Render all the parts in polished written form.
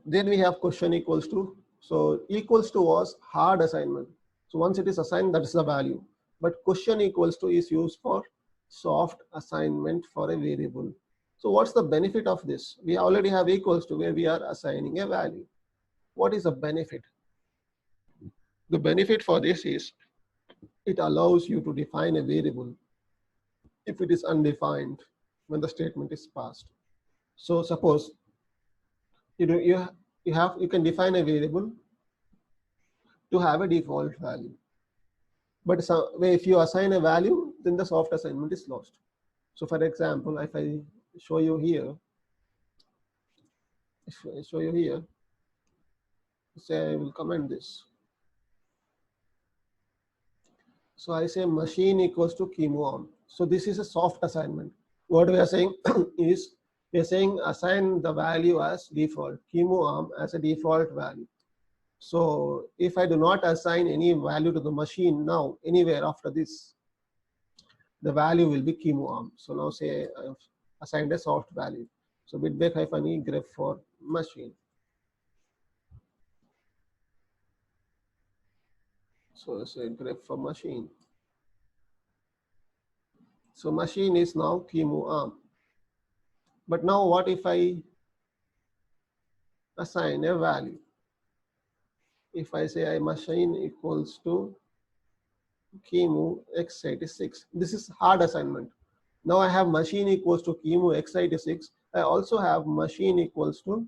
Then we have question equals to. So equals to was hard assignment. So once it is assigned, that is the value. But question equals to is used for soft assignment for a variable. So what's the benefit of this? We already have equals to where we are assigning a value. What is the benefit? The benefit for this is it allows you to define a variable if it is undefined when the statement is passed. So suppose you can define a variable to have a default value. But if you assign a value, then the soft assignment is lost. So for example, if I show you here, say I will comment this. So I say machine equals to chemoarm. So this is a soft assignment. What we are saying is we are saying assign the value as default, chemoarm as a default value. So if I do not assign any value to the machine now, anywhere after this, the value will be chemoarm. So now say I have assigned a soft value. So bitbake-e grep for machine. So say grep for machine. So machine is now chemoarm. But now what if I assign a value? If I say I machine equals to chemo x86, this is hard assignment. Now I have machine equals to chemo x86. I also have machine equals to,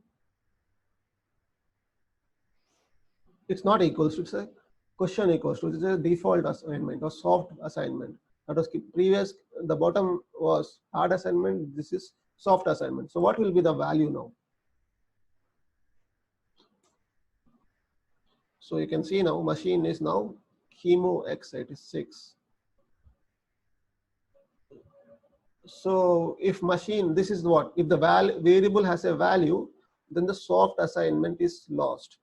it's not equals to, it's a question equals to, it's a default assignment or soft assignment. That was previous, the bottom was hard assignment, this is soft assignment. So what will be the value now? So you can see now machine is now chemo x86. So if machine, this is what, if the variable has a value, then the soft assignment is lost.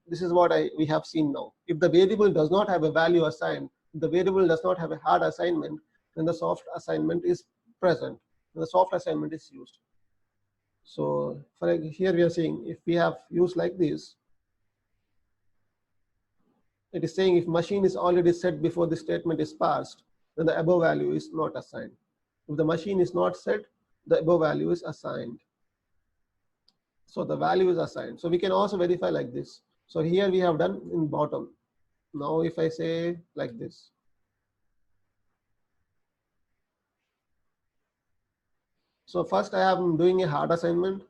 This is what we have seen now. If the variable does not have a value assigned, the variable does not have a hard assignment, then the soft assignment is present. The soft assignment is used. So for here we are saying if we have used like this, it is saying if machine is already set before the statement is passed, then the above value is not assigned. If the machine is not set, the above value is assigned. So the value is assigned. So we can also verify like this. So here we have done in bottom. Now if I say like this. So first I am doing a hard assignment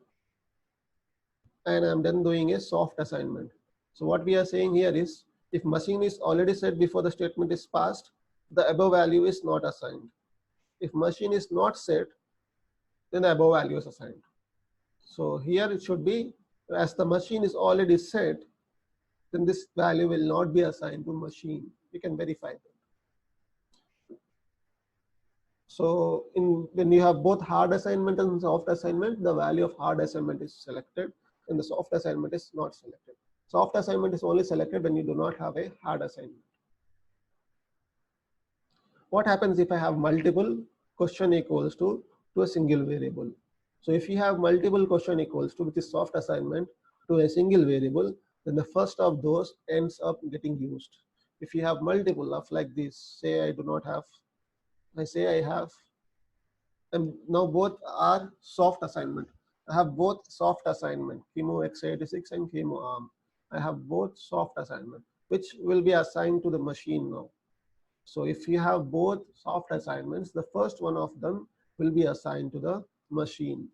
and I'm then doing a soft assignment. So what we are saying here is if machine is already set before the statement is passed, the above value is not assigned. If machine is not set, then the above value is assigned. So here it should be, as the machine is already set, then this value will not be assigned to machine. We can verify that. So when you have both hard assignment and soft assignment, the value of hard assignment is selected and the soft assignment is not selected. Soft assignment is only selected when you do not have a hard assignment. What happens if I have multiple question equals to a single variable? So if you have multiple question equals to, which is soft assignment, to a single variable, then the first of those ends up getting used. If you have multiple of like this, say I do not have, I say I have, and now both are soft assignment. I have both soft assignment, chemo x86 and chemoarm. I have both soft assignment, which will be assigned to the machine now. So if you have both soft assignments, the first one of them will be assigned to the machine,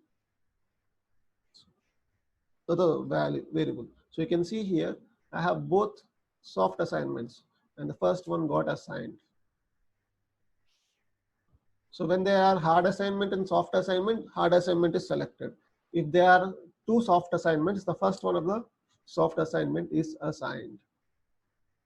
to the variable. So you can see here, I have both soft assignments and the first one got assigned. So when they are hard assignment and soft assignment, hard assignment is selected. If there are two soft assignments, the first one of the soft assignment is assigned.